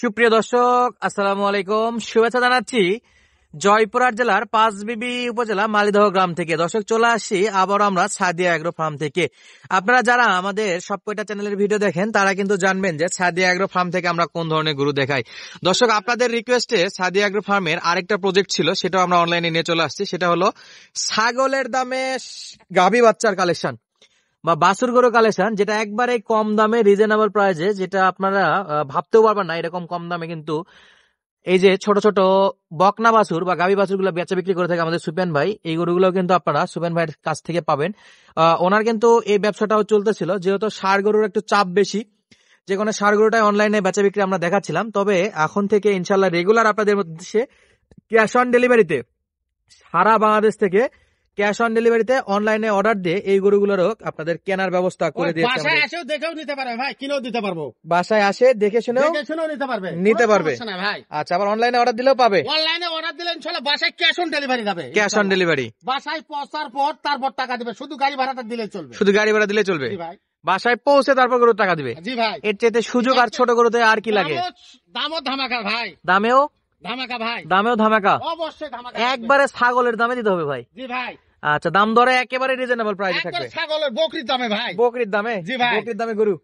সুপ্রিয় দর্শক, আসসালামু আলাইকুম। শুভেচ্ছা জানাচ্ছি জয়পুরহাট জেলার পাঁচবিবি উপজেলা মালিদহ গ্রাম থেকে। দর্শক, চলে আসছি আবার আমরা সাদিয়া এগ্রো ফার্ম থেকে। আপনারা যারা আমাদের সব কয়টা চ্যানেলের ভিডিও দেখেন তারা কিন্তু জানবেন যে সাদিয়া এগ্রো ফার্ম থেকে আমরা কোন ধরনের গরু দেখাই। দর্শক, আপনাদের রিকোয়েস্টে সাদিয়া এগ্রো ফার্মের আরেকটা প্রজেক্ট ছিল, সেটাও আমরা অনলাইনে নিয়ে চলে আসছি। সেটা হলো ছাগলের দামে গাভী বাচ্চার কালেকশন বা বাছুর গরু কালেকশন, যেটা একবারে কম দামে রিজনেবল প্রাইসে, যেটা আপনারা ভাবতেও পারবেন না এরকম কম দামে কিন্তু এই যে ছোট ছোট বকনা বাছুর বা গাভী বাছুর গুলো বেচা বিক্রি করে থাকে আমাদের সুপেন ভাই। এই গরুগুলো কিন্তু আপনারা সুপেন ভাইয়ের কাছ থেকে পাবেন। ওনার কিন্তু এই ব্যবসাটাও চলতেছিল, যেহেতু ষাঁড় গরুর একটু চাপ বেশি, যে কোনো ষাঁড় গরুটাই অনলাইনে বেচা বিক্রি আমরা দেখাচ্ছিলাম। তবে এখন থেকে ইনশাল্লাহ রেগুলার আপনাদের মধ্যে ক্যাশ অন ডেলিভারিতে সারা বাংলাদেশ থেকে ক্যাশ অন ডেলিভারিতে অনলাইনে অর্ডার দিয়ে এই গরুগুলোরও আপনাদের কেনার ব্যবস্থা করে দিয়েছে। বাসায় এসেও দেখেও নিতে পারবে ভাই, কিনেও দিতে পারবো। বাসায় আসে দেখে শুনেও নিতে পারবে ভাই। আচ্ছা, আবার অনলাইনে অর্ডার দিলেও পাবে। অনলাইনে অর্ডার দিলে ইনশাআল্লাহ বাসায় ক্যাশ অন ডেলিভারি যাবে। ক্যাশ অন ডেলিভারি বাসায় পৌঁছার পর তারপর টাকা দিবে, শুধু গাড়ি ভাড়াটা দিলে চলবে। শুধু গাড়ি ভাড়া দিলে চলবে ভাই। বাসায় পৌঁছে তারপর গরু টাকা দিবে। জি ভাই। এর চাইতে সুযোগ আর ছোট গরুতে আর কি লাগে? দামও ধামাকা ভাই, দামেও ধামাকা ভাই, দামেও ধামাকা। অবশ্যই ধামাকা, একবারে ছাগলের দামে দিতে হবে ভাই। জি ভাই। আচ্ছা, দাম দরে একেবারে রিজনেবল প্রাইসে থাকবে। ছাগলের বকরির দামে ভাই, বকরির দামে। জি ভাই। বকরির দামে গরু,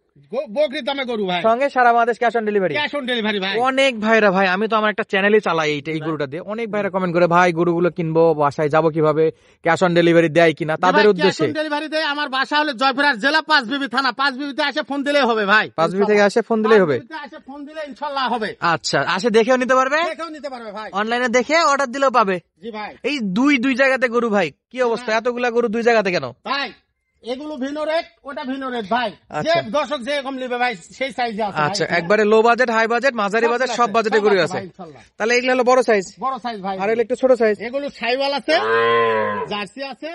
বকরির দামে গরু ভাই, সঙ্গে সারা Bangladesh cash on delivery. Cash on delivery ভাই। অনেক ভাইরা, ভাই আমি তো আমার একটা চ্যানেলই চালাই এই গরুটা দিয়ে, অনেক ভাইরা কমেন্ট করে ভাই গরুগুলো কিনবো, বাসায় যাবো কিভাবে, ক্যাশ অন ডেলিভারি দেয় কিনা, তাদের উদ্দেশ্যে। ডেলিভারি দেয়। আমার বাসা হলো জয়পুরহাট জেলা পাঁচবিবি থানা। পাঁচবিবিতে আসে ফোন দিলেই হবে ভাই। পাঁচবিবি থেকে আসে ফোন দিলেই হবে। আসে ফোন দিলে ইনশাআল্লাহ হবে। আচ্ছা, আসে দেখেও নিতে পারবে, দেখেও নিতে পারবে ভাই। অনলাইনে দেখে অর্ডার দিলেও পাবে। জি ভাই। এই দুই জায়গাতে গরু ভাই, কি অবস্থা? এতগুলা গরু দুই জায়গাতে কেন ভাই? এগুলো ভিন্ন রেট, ওটা ভিন্ন রেট ভাই। যে আচ্ছা। দর্শক যে কম নেবে ভাই সেই সাইজে আছে। আচ্ছা, একবারে লো বাজেট, হাই বাজেট, মাঝারি বাজেট, সব বাজেটে গরু আছে। তাহলে এগুলো হলো বড় সাইজ, বড় সাইজ ভাই। আর এগুলো একটু ছোট সাইজ। এগুলো সাইওয়াল আছে, জার্সি আছে,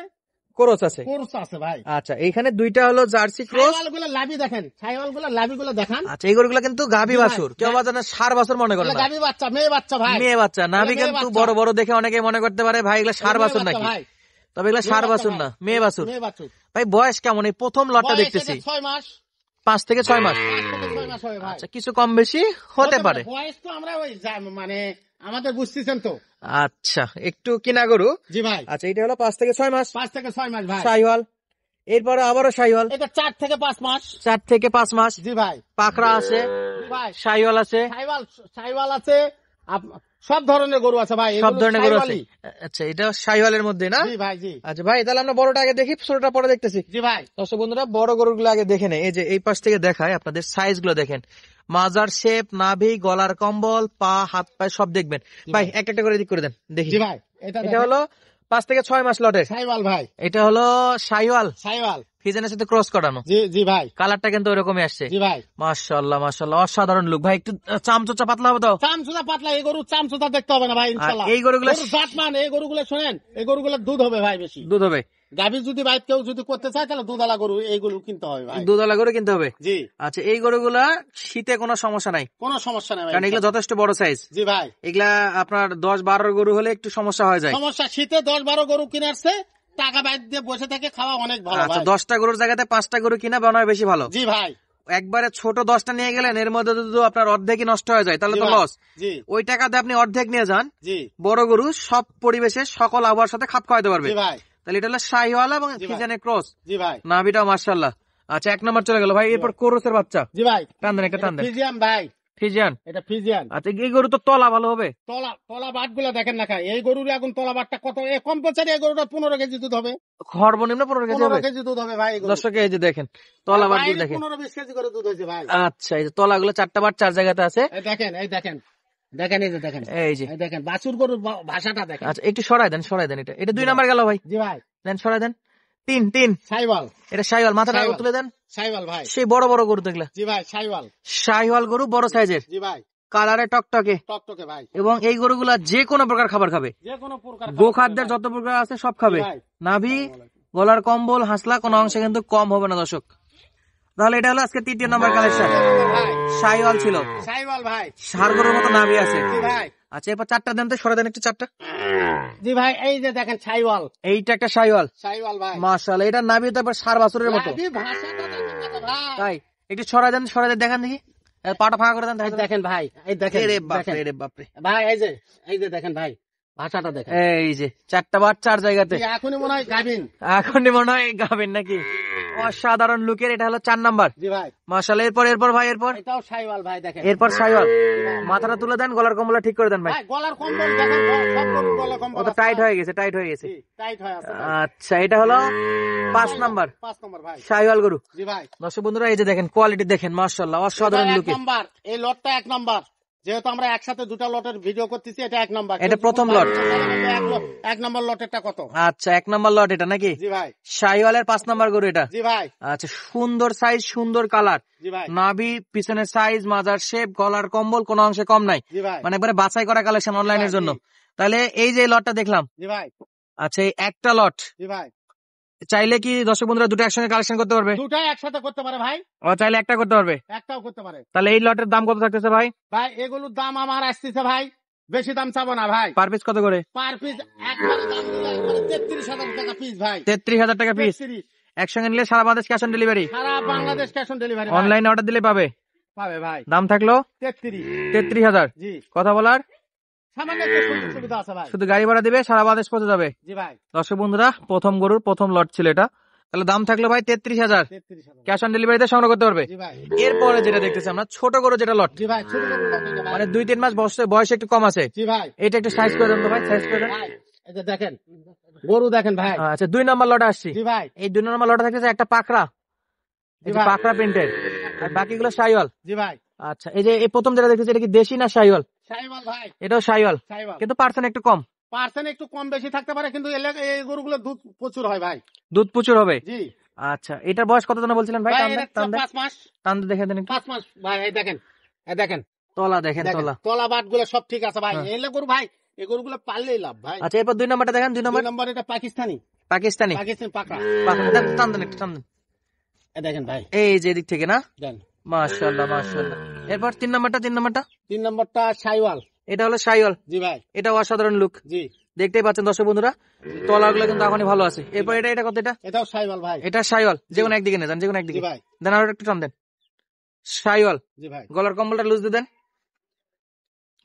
ক্রস আছে। কোর্স আছে ভাই। আচ্ছা, এইখানে দুইটা হলো জার্সি ক্রস। সাইওয়াল গুলো লাভি দেখেন, সাইওয়াল গুলো লাভি গুলো দেখান। আচ্ছা, এই গরুগুলো কিন্তু গাভী বাছুর, কেউ বাজার না ষাঁড় বাছুর মনে করে না। গাভী বাচ্চা, মেয়ে বাচ্চা ভাই, মেয়ে বাচ্চা। নাভি কিন্তু বড় বড় দেখে অনেকে মনে করতে পারে ভাই এগুলো ষাঁড় বাছুর নাকি, তবে এগুলো ষাঁড় বাছুর না, মেয়ে বাছুর। ভাই বয়স কেমন? এই প্রথম লটটা দেখতেছি 6 মাস, 5 থেকে 6 মাস। 5 থেকে 6 মাস হবে ভাই। আচ্ছা, কিছু কম বেশি হতে পারে। বয়স তো আমরা ওই মানে আমাদের বুঝতেছেন তো। আচ্ছা, একটু কিনা গরু। জি ভাই। আচ্ছা, এটা হলো 5 থেকে 6 মাস। 5 থেকে 6 মাস ভাই। শাহিওয়াল, এরপরে আবারও শাহিওয়াল। এটা 4 থেকে 5 মাস। 4 থেকে 5 মাস। জি ভাই। পাকড়া আছে, ভাই শাহিওয়াল আছে, শাহিওয়াল আছে, সব ধরনের গরু আছে ভাই। সব ধরনের গরু আছে। আচ্ছা, এটা শাহিওয়ালের মধ্যে না? জি ভাই। জি। আচ্ছা ভাই, তাহলে আমরা বড়টা আগে দেখি, ছোটটা পরে দেখতেছি। জি ভাই। দর্শক বন্ধুরা, বড় গরুগুলো আগে দেখে নেই। এই যে এই পাশ থেকে দেখায় আপনাদের সাইজ গুলো দেখেন, মাজার শেপ, নাভি, গলার কম্বল, পা, হাত পায়ে সব দেখবেন ভাই। একটা করে দিক করে দেন দেখি। জি ভাই। এটা হলো 5 থেকে 6 মাস লটের শাহিওয়াল ভাই। এটা হলো শাহিওয়াল, শাহিওয়াল ফিজেনের সাথে ক্রস করানো। জি জি ভাই। কালারটা কিন্তু ওরকমই আসছে। জি ভাই। মাশাআল্লাহ মাশাআল্লাহ, অসাধারণ লুক ভাই। একটু চামচোচা পাতলা হবে তো? চামচুদা পাতলা, এই গরু চামচুদা দেখতে হবে না ভাই ইনশাআল্লাহ। এই গরুগুলো জাতমান, এই গরুগুলো শুনেন, এই গরুগুলোর দুধ হবে ভাই বেশি। দুধ হবে। গাভী যদি ভাই কেউ যদি করতে চায় তাহলে দুধালা গরু এইগুলো কিনতে হবে ভাই। দুধালা গরু কিনতে হবে। জি। আচ্ছা, এই গরুগুলা শীতে কোনো সমস্যা নাই? কোনো সমস্যা নাই ভাই, কারণ এগুলো যথেষ্ট বড় সাইজ। জি ভাই। এগুলা আপনার 10-12 গরু হলে একটু সমস্যা হয়ে যায়। সমস্যা, শীতে 10-12 গরু কিনারছে টাকা বাইর দিয়ে বসে থেকে খাওয়া অনেক ভালো। আচ্ছা, 10টা গরুর জায়গাতে 5টা গরু কিনা বানায় বেশি ভালো। জি ভাই। একবারে ছোট 10টা নিয়ে গেলেন, এর মধ্যে যদি আপনার অর্ধেকই নষ্ট হয়ে যায় তাহলে তো লস। জি। ওই টাকাতে আপনি অর্ধেক নিয়ে যান। জি। বড় গরু সব পরিবেশে সকল আবহাওয়ার সাথে খাপ খাওয়াতে পারবে। জি ভাই। তাহলে এটা হলো শাহিওয়াল এবং ফিজিয়ানের ক্রস। জি ভাই। নাভিটাও মাশাআল্লাহ। আচ্ছা, 1 নম্বর চলে গেল ভাই। এরপর কোরসের বাচ্চা। জি ভাই। টান দেন, একটা টান দেন। ফিজিয়ান ভাই, ফিজিয়ান। এটা ফিজিয়ান। আচ্ছা, এই গরু তো তলা ভালো হবে। তলা বাট গুলা দেখেন না খাই, এই গরুর এখন তলা বাটটা কত কম্পালসারি। এই গরুটা 15 কেজি দুধ হবে, সর্বনিম্ন 15 কেজি হবে। 15 কেজি দুধ হবে ভাই। দর্শক এই যে দেখেন তলা বাট গুলো দেখেন, 15-20 কেজি করে দুধ হয়েছে ভাই। আচ্ছা, এই যে তলা গুলো 4টা বাট 4 জায়গাতে আছে। দেখেন, এই দেখেন, দেখেন, এই যে দেখেন, এই যে দেখেন বাছুর গরুর ভাষাটা দেখেন। আচ্ছা, একটু সরাই দেন, সরাই দেন। এটা 2 নাম্বার গেল ভাই। জি ভাই। দেন, সরাই দেন। 3 শাহিওয়াল, এটা শাহিওয়াল। মাথাটা তুলে দেন। শাহিওয়াল ভাই। সেই বড় বড় গরু দেখলে। জি ভাই। শাহিওয়াল, শাহিওয়াল গরু বড় সাইজের, জি ভাই। কালারে টকটকে টকটকে ভাই। এবং এই গরুগুলা যে কোনো প্রকার খাবার খাবে, যে কোনো প্রকার গোখাদ্যের যত প্রকার আছে সব খাবে। নাভি, গলার কম্বল, হাসলা কোনো অংশে কিন্তু কম হবে না দর্শক। তাহলে এটা হলো আজকে 3 নম্বর কালেকশন। শাহিওয়াল ছিল, শাহিওয়াল ভাই, ষাঁড় গরুর মতো নাভি আছে। জি ভাই। আচ্ছা, এরপর 4টা দেন তো, সরে দেন একটু 4টা। জি ভাই, এই যে দেখেন শাহিওয়াল, এইটা একটা শাহিওয়াল। শাহিওয়াল ভাই, মাশাআল্লাহ। এটা নাভি তো ষাঁড় বাছুরের মতো। ভাষাটা দেখেন না ভাই। তাই একটু সরাই দেন, সরাই দেন, দেখান দেখি। পাটা ফাঁকা করে দেন। এই দেখেন ভাই, এই দেখেন, এরে বাপরে, দেখেন। এরে বাপরে। ভাই এই যে দেখেন ভাই, ভাষাটা দেখেন। এই যে 4টা বার 4 জায়গাতে। এখনই মনে হয় গাবিন। এখনই মনে হয় গাবেন নাকি? অসাধারণ লুকের, এটা হলো 4 নাম্বার। জি ভাই, মাশাআল্লাহ। এরপর ভাই, এটাও শাইওয়াল ভাই, দেখেন। এরপর সাইওয়াল। মাথাটা তুলে দেন, গলার কম্বলটা ঠিক করে দেন ভাই। ভাই গলার কম্বল দেখেন, সব গলার ও কম্বল তো টাইট হয়ে গেছে, টাইট হয়ে গেছে। টাইট হয়ে আছে। আচ্ছা, এটা হলো 5 নাম্বার 5 নম্বর ভাই। সাইওয়াল গরু। জি ভাই, দর্শক বন্ধুরা, এই যে দেখেন কোয়ালিটি দেখেন, মাশাআল্লাহ অসাধারণ এটা 1 লুকে। নাম্বার, এই লটটা 1 নাম্বার। যেহেতু আমরা একসাথে দুটো লটের ভিডিও করতেছি, এটা 1 নাম্বার। এটা প্রথম লট। 1 নাম্বার লটেরটা কত? আচ্ছা, 1 নাম্বার লট এটা নাকি? জি ভাই, সাইওয়ালের 5 নাম্বার গরু এটা। জি ভাই, আচ্ছা, সুন্দর সাইজ, সুন্দর কালার, জি ভাই, নাভি, পিছনের সাইজ, মাজার শেপ, গলার কম্বল কোনো অংশে কম নাই। জি ভাই, মানে একবারে বাছাই করা কালেকশন অনলাইনের জন্য। তাহলে এই যে লটটা দেখলাম, জি ভাই, আচ্ছা এই একটা লট জি ভাই। চাইলে কি দর্শক বন্ধুরা দুটো একসঙ্গে কালেকশন করতে পারবে? দুটাই একসাথে করতে পারে ভাই, ও চাইলে একটা করতে পারবে। একটাও করতে পারে। তাহলে এই লটের দাম কত থাকতেছে ভাই? ভাই এগুলোর দাম আমার আসতেছে ভাই, বেশি দাম চাবো না ভাই। পার পিস কত করে? পার পিস একবারে দাম দিলে একবারে 33,000 টাকা পিস ভাই। 33,000 টাকা পিস। 33, একসঙ্গে নিলে সারা বাংলাদেশ ক্যাশ অন ডেলিভারি। সারা বাংলাদেশ ক্যাশ অন ডেলিভারি। অনলাইনে অর্ডার দিলে পাবে। পাবে ভাই। দাম থাকলো 33। 33,000। জি, কথা বলার সামান্য একটু সুযোগ সুবিধা আছে ভাই। শুধু গাড়ি ভাড়া দিবে, সারা বাংলাদেশ পৌঁছে যাবে। জি ভাই, দর্শক বন্ধুরা, প্রথম গরুর প্রথম লট ছিল এটা। তাহলে দাম থাকলো ভাই 33,000। 33,000। ক্যাশ অন ডেলিভারিতে সংগ্রহ করতে পারবে। জি ভাই, এরপরে যেটা দেখতেছি আমরা, ছোট গরু যেটা লট, জি ভাই, ছোট ছোট লট এটা ভাই। মানে 2-3 মাস বয়স একটু কম আছে, জি ভাই, এটা একটু সাইজ করে দেন তো ভাই, সাইজ করে দেন। ভাই এই যে দেখেন, গরু দেখেন ভাই। আচ্ছা, 2 নম্বর লটে আসছি। জি ভাই, এই 2 নম্বর লটে থাকতেছে একটা পাকড়া, জি এই যে ভাই, পাকড়া প্রিন্টের, আর বাকিগুলো শাইওয়াল। জি ভাই। আচ্ছা, এই যে এই প্রথম যেটা দেখতেছি, এটা কি দেশি না শাইওয়াল? শাইওয়াল ভাই, এটাও শাইওয়াল, শাইওয়াল। কিন্তু পার্সেন্ট একটু কম। পার্সেন্ট একটু কম বেশি থাকতে পারে, কিন্তু এই গরুগুলো দুধ প্রচুর হয় ভাই। দুধ প্রচুর হবে। জি আচ্ছা, এটার বয়স কত জন বলছিলেন ভাই? ভাই, টান দেন, এটা টান দেন, 5 মাস। টান দেন, দেখে দেন একটু। 5 মাস ভাই। এই দেখেন, এই দেখেন, তলা দেখেন, দেখেন তলা। তলা বাট গুলো সব ঠিক আছে ভাই। হ্যাঁ। এলে গরু ভাই, এই গরুগুলো পাললেই লাভ ভাই। আচ্ছা, এরপর 2 নম্বরটা দেখেন। 2 নম্বর 2 নম্বর এটা পাকিস্তানি, পাকিস্তানি পাকিস্তানি পাকড়া। পাকড়া। দেন, টান দেন একটু, টান দেন। এই দেখেন ভাই, এই যে এদিক থেকে না, দেন। মাশাআল্লাহ মাশাআল্লাহ। এরপর 3 নম্বরটা 3 নম্বরটা শাইওয়াল। এটা হলো শাইওয়াল। জি ভাই, এটা অসাধারণ লুক, জি, দেখতেই পাচ্ছেন দর্শক বন্ধুরা, তলাগুলো কিন্তু এখনই ভালো আছে। এরপর এটা কত? এটা এটাও শাইওয়াল ভাই। এটা শাইওয়াল, যে কোনো একদিকে নেন, যে কোনো জি একদিকে ভাই, দেন। আর একটু টান দেন। শাইওয়াল, জি ভাই। গলার কম্বলটা লুজ দিয়ে দেন।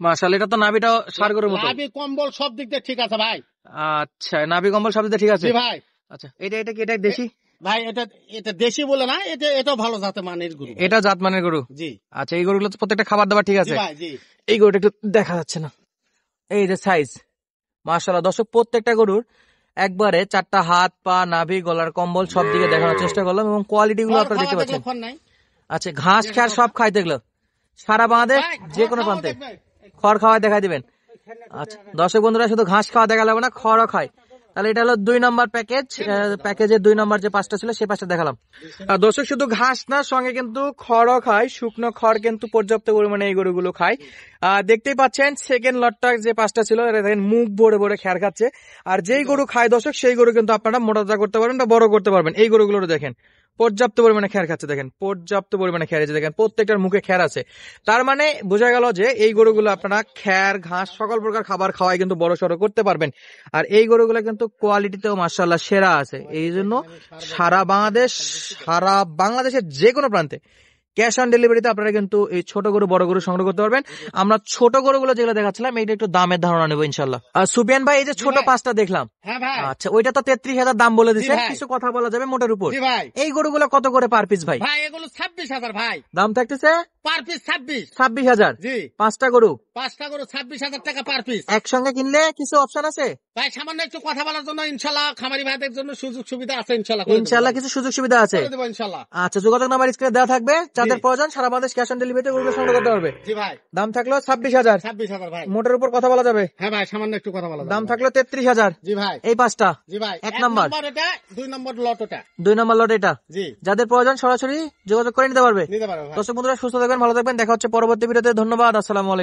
মাশাআল্লাহ, এটা তো নাভিটাও সার গরুর মতো। নাভি কম্বল সব দিক দিয়ে ঠিক আছে ভাই। আচ্ছা, নাভি কম্বল সব দিকে ঠিক আছে। জি ভাই, আচ্ছা, এটা কি এটা দেশি? ভাই এটা দেশি বলে না, এটাও ভালো জাতের মানের গরু। এটা জাতমানের গরু। জি, আচ্ছা, এই গরুগুলো তো প্রত্যেকটা খাবার দাবার ঠিক জি আছে। ভাই, জি, এই গরুটা একটু দেখা যাচ্ছে না, এই যে সাইজ, মাশাআল্লাহ। দর্শক, প্রত্যেকটা গরুর একবারে 4টা হাত, পা, নাভি, গলার কম্বল সব দিকে দেখানোর চেষ্টা করলাম, এবং কোয়ালিটি গুলো আপনারা দেখতে পাচ্ছেন। খড় নাই আচ্ছা, ঘাস খেয়ার সব খাই দেখলো, সারা বাংলাদেশ ভাই, যে কোনো খড় প্রান্তে দেখবে। খড় খাওয়া দেখা দিবেন। আচ্ছা, দর্শক বন্ধুরা, শুধু ঘাস খাওয়া দেখা লাগবে না, খড়ও খায়। তাহলে এটা হলো 2 নম্বর প্যাকেজ। প্যাকেজের 2 নম্বর যে 5টা ছিল, সেই 5টা দেখালাম। আর দর্শক, শুধু ঘাস না, সঙ্গে কিন্তু খড়ও খায়, শুকনো খড় কিন্তু পর্যাপ্ত পরিমাণে এই গরুগুলো খায়। দেখতেই পাচ্ছেন সেকেন্ড লটটা যে 5টা ছিল, এটা দেখেন মুখ ভরে ভরে খ্যার খাচ্ছে। আর যেই গরু খায় দর্শক, সেই গরু কিন্তু আপনারা মোটা করতে পারবেন বা বড় করতে পারবেন। এই গরুগুলো দেখেন পর্যাপ্ত পরিমাণে খ্যার খাচ্ছে, দেখেন পর্যাপ্ত পরিমাণে খ্যার আছে, দেখেন প্রত্যেকটার মুখে খ্যার আছে। তার মানে বোঝা গেল যে এই গরুগুলো আপনারা খ্যার, ঘাস, সকল প্রকার খাবার খাওয়াই কিন্তু বড় সড়ো করতে পারবেন। আর এই গরুগুলো কিন্তু কোয়ালিটিতেও মাশাআল্লাহ সেরা আছে। এই জন্য সারা বাংলাদেশের যে কোনো প্রান্তে ক্যাশ অন ডেলিভারিতে আপনারা কিন্তু এই ছোট গরু বড় গরু সংগ্রহ করতে পারবেন। আমরা ছোট গরুগুলো যেগুলো দেখাচ্ছিলাম, এইটা একটু দামের ধারণা নেবো ইনশাল্লাহ। সুবিয়ান ভাই, এই যে ছোট 5টা দেখলাম, হ্যাঁ ভাই, আচ্ছা, ওইটা তো 33,000 দাম বলে দিচ্ছে, জি ভাই। কিছু কথা বলা যাবে মোটের উপর। জি ভাই, এই গরুগুলো কত করে পার পিস ভাই? ভাই এগুলো 26,000 ভাই, দাম থাকতেছে পার পিস 26। 26,000। জি, 5টা গরু 5টা গরু 26,000 টাকা পার পিস। একসঙ্গে কিনলে কিছু অপশন আছে? ভাই সামান্য একটু কথা বলার জন্য ইনশাল্লাহ খামারি ভাইদের জন্য সুযোগ সুবিধা আছে ইনশাল্লাহ। ইনশাল্লাহ কিছু সুযোগ সুবিধা আছে। করে দেবো ইনশাল্লাহ। আচ্ছা, যোগাযোগ নাম্বার স্ক্রিনে দেওয়া থাকবে, যাদের প্রয়োজন সারা বাংলাদেশ ক্যাশ অন ডেলিভারিতে গরুগুলো সংগ্রহ করতে পারবে। জি ভাই, দাম থাকলো 26,000। 26,000 ভাই। মোটের উপর কথা বলা যাবে। হ্যাঁ ভাই, সামান্য একটু কথা বলা যাবে। দাম থাকলো 33,000। জি ভাই, এই 5টা। জি ভাই, 1 নাম্বার, এটা 2 নম্বর লট ওটা। 2 নম্বর লট এটা। জি, যাদের প্রয়োজন সরাসরি যোগাযোগ করে নিতে পারবে। নিতে পারবে ভাই। দর্শক বন্ধুরা, সুস্থ থাকবেন, ভালো থাকবেন, দেখা হচ্ছে পরবর্তী ভিডিওতে। ধন্যবাদ, আসসালামু আলাইকুম।